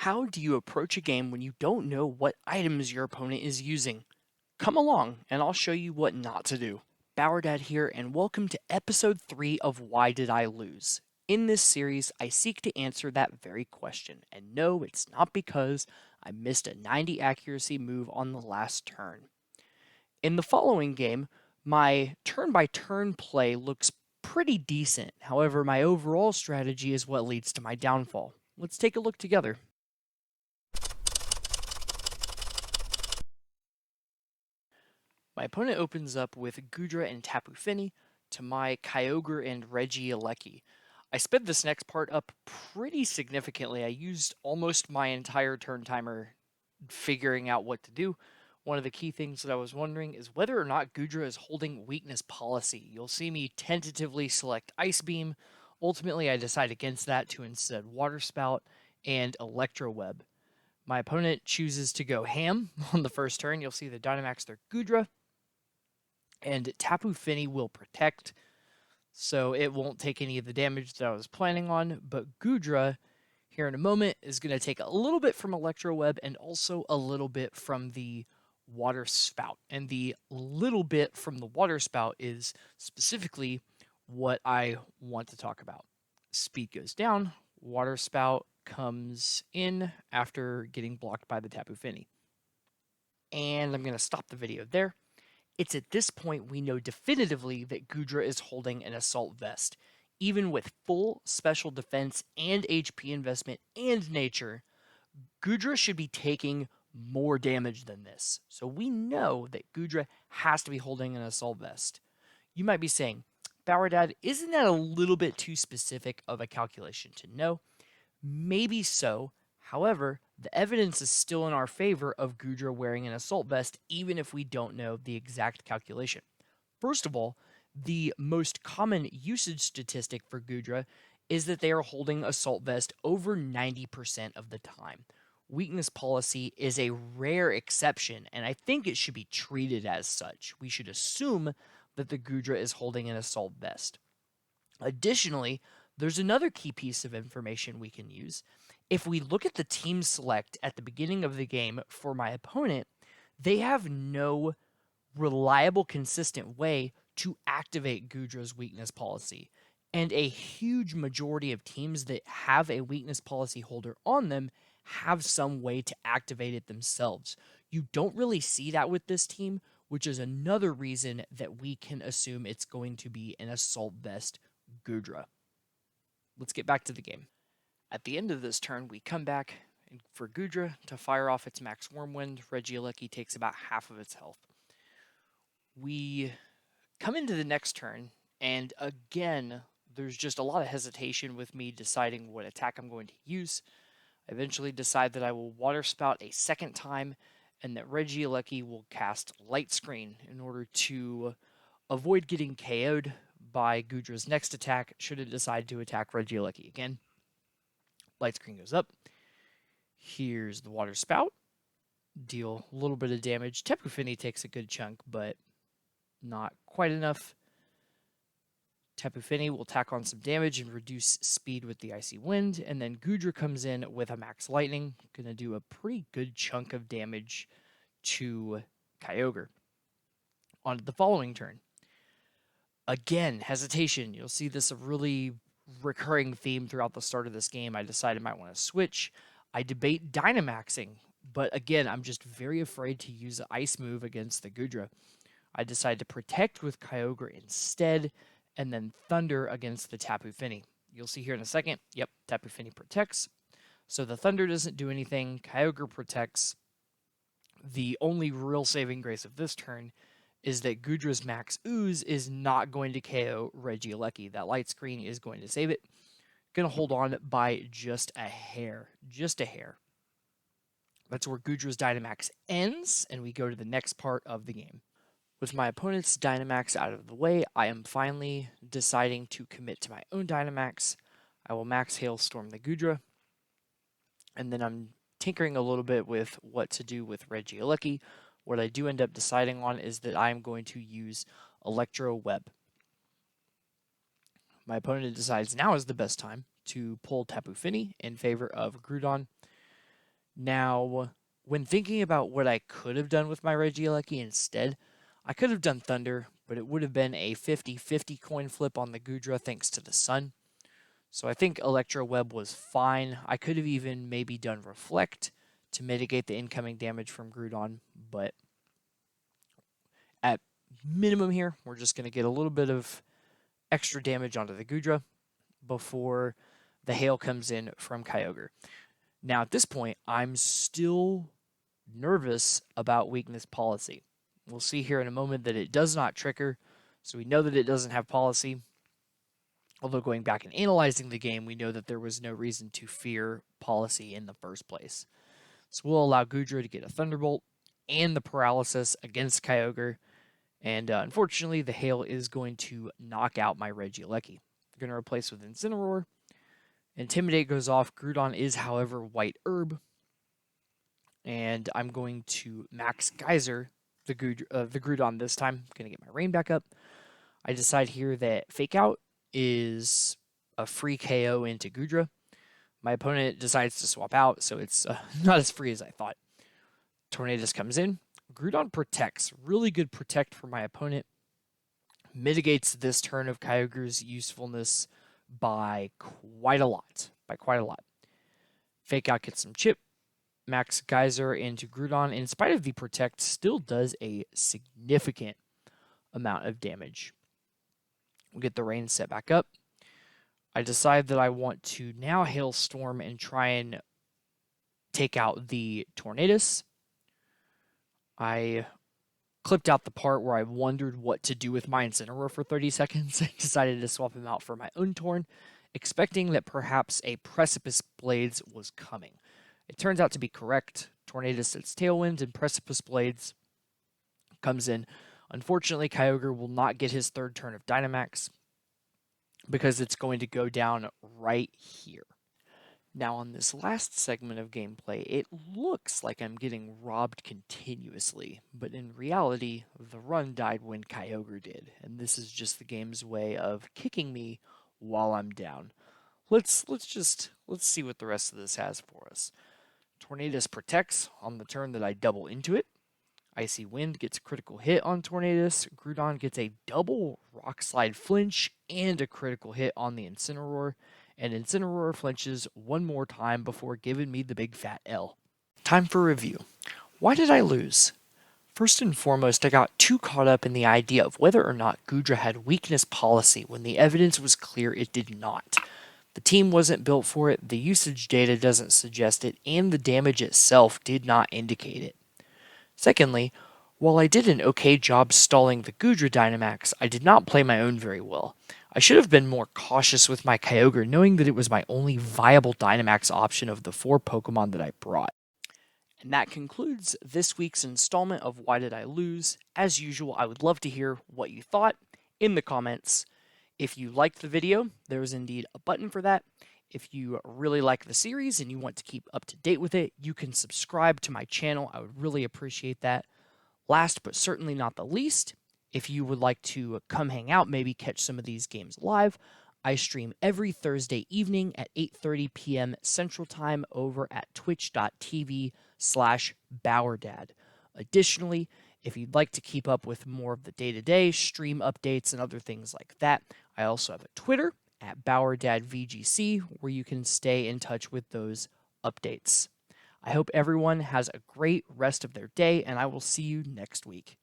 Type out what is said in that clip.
How do you approach a game when you don't know what items your opponent is using? Come along and I'll show you what not to do. Bowerdad here, and welcome to episode 3 of Why Did I Lose? In this series, I seek to answer that very question, and no, it's not because I missed a 90 accuracy move on the last turn. In the following game, my turn by turn play looks pretty decent, however, my overall strategy is what leads to my downfall. Let's take a look together. My opponent opens up with Gudra and Tapu Fini to my Kyogre and Regieleki. I sped this next part up pretty significantly. I used almost my entire turn timer figuring out what to do. One of the key things that I was wondering is whether or not Gudra is holding weakness policy. You'll see me tentatively select Ice Beam. Ultimately, I decide against that to instead Water Spout and Electro Web. My opponent chooses to go ham on the first turn. You'll see the Dynamax their Gudra, and Tapu Fini will protect, so it won't take any of the damage that I was planning on, but Gudra, here in a moment, is going to take a little bit from Electro Web and also a little bit from the Water Spout. And the little bit from the Water Spout is specifically what I want to talk about. Speed goes down, Water Spout comes in after getting blocked by the Tapu Fini. And I'm going to stop the video there. It's at this point we know definitively that Gudra is holding an Assault Vest. Even with full special defense and HP investment and nature, Gudra should be taking more damage than this. So we know that Gudra has to be holding an Assault Vest. You might be saying, Bowerdad, isn't that a little bit too specific of a calculation to know? Maybe so. However, the evidence is still in our favor of Gudra wearing an assault vest, even if we don't know the exact calculation. First of all, the most common usage statistic for Gudra is that they are holding assault vest over 90% of the time. Weakness policy is a rare exception, and I think it should be treated as such. We should assume that the Gudra is holding an assault vest. Additionally, there's another key piece of information we can use. If we look at the team select at the beginning of the game for my opponent, they have no reliable, consistent way to activate Gudra's weakness policy. And a huge majority of teams that have a weakness policy holder on them have some way to activate it themselves. You don't really see that with this team, which is another reason that we can assume it's going to be an Assault Vest Gudra. Let's get back to the game. At the end of this turn, we come back for Gudra to fire off its Max Wormwind. Regieleki takes about half of its health. We come into the next turn, and again, there's just a lot of hesitation with me deciding what attack I'm going to use. I eventually decide that I will Water Spout a second time, and that Regieleki will cast Light Screen in order to avoid getting KO'd by Gudra's next attack should it decide to attack Regieleki again. Light Screen goes up. Here's the Water Spout. Deal a little bit of damage. Tapu Fini takes a good chunk, but not quite enough. Tapu Fini will tack on some damage and reduce speed with the Icy Wind, and then Gudra comes in with a Max Lightning, gonna do a pretty good chunk of damage to Kyogre. On to the following turn. Again, hesitation. You'll see this a really recurring theme throughout the start of this game. I decided I might want to switch. I debate Dynamaxing, but again, I'm just very afraid to use an Ice move against the Gudra. I decide to protect with Kyogre instead, and then Thunder against the Tapu Fini. You'll see here in a second, yep, Tapu Fini protects. So the Thunder doesn't do anything, Kyogre protects. The only real saving grace of this turn is that Gudra's Max Ooze is not going to KO Regieleki. That Light Screen is going to save it. Going to hold on by just a hair. Just a hair. That's where Gudra's Dynamax ends, and we go to the next part of the game. With my opponent's Dynamax out of the way, I am finally deciding to commit to my own Dynamax. I will Max Hailstorm the Gudra, and then I'm tinkering a little bit with what to do with Regieleki. What I do end up deciding on is that I'm going to use Electro Web. My opponent decides now is the best time to pull Tapu Fini in favor of Groudon. Now, when thinking about what I could have done with my Regieleki instead, I could have done Thunder, but it would have been a 50-50 coin flip on the Gudra thanks to the Sun. So I think Electro Web was fine. I could have even maybe done Reflect to mitigate the incoming damage from Groudon, but at minimum here, we're just going to get a little bit of extra damage onto the Gudra before the hail comes in from Kyogre. Now, at this point, I'm still nervous about weakness policy. We'll see here in a moment that it does not trigger, so we know that it doesn't have policy. Although going back and analyzing the game, we know that there was no reason to fear policy in the first place. So we'll allow Gudra to get a Thunderbolt and the paralysis against Kyogre, and unfortunately, the hail is going to knock out my Regieleki. I'm going to replace with Incineroar. Intimidate goes off. Groudon is, however, White Herb. And I'm going to Max Geyser the Groudon this time. I'm going to get my Rain back up. I decide here that Fake Out is a free KO into Gudra. My opponent decides to swap out, so it's not as free as I thought. Tornadus comes in. Groudon protects. Really good protect for my opponent. Mitigates this turn of Kyogre's usefulness by quite a lot. Fake Out gets some chip. Max Geyser into Groudon, in spite of the protect, still does a significant amount of damage. We'll get the rain set back up. I decide that I want to now Hailstorm and try and take out the Tornadus. I clipped out the part where I wondered what to do with my Incineroar for 30 seconds. I decided to swap him out for my own Torn, expecting that perhaps a Precipice Blades was coming. It turns out to be correct. Tornadus sets Tailwind, and Precipice Blades comes in. Unfortunately, Kyogre will not get his third turn of Dynamax because it's going to go down right here. Now, on this last segment of gameplay, it looks like I'm getting robbed continuously, but in reality, the run died when Kyogre did, and this is just the game's way of kicking me while I'm down. Let's see what the rest of this has for us. Tornadus protects on the turn that I double into it. Icy Wind gets a critical hit on Tornadus. Groudon gets a double Rock Slide flinch and a critical hit on the Incineroar. And Incineroar flinches one more time before giving me the big fat L. Time for review. Why did I lose? First and foremost, I got too caught up in the idea of whether or not Gudra had weakness policy when the evidence was clear it did not. The team wasn't built for it, the usage data doesn't suggest it, and the damage itself did not indicate it. Secondly, while I did an okay job stalling the Gudra Dynamax, I did not play my own very well. I should have been more cautious with my Kyogre, knowing that it was my only viable Dynamax option of the 4 Pokemon that I brought. And that concludes this week's installment of Why Did I Lose? As usual, I would love to hear what you thought in the comments. If you liked the video, there is indeed a button for that. If you really like the series and you want to keep up to date with it, you can subscribe to my channel. I would really appreciate that. Last but certainly not the least, if you would like to come hang out, maybe catch some of these games live, I stream every Thursday evening at 8:30 p.m. Central Time over at twitch.tv/BauerDad. Additionally, if you'd like to keep up with more of the day-to-day stream updates and other things like that, I also have a Twitter at BauerDadVGC where you can stay in touch with those updates. I hope everyone has a great rest of their day, and I will see you next week.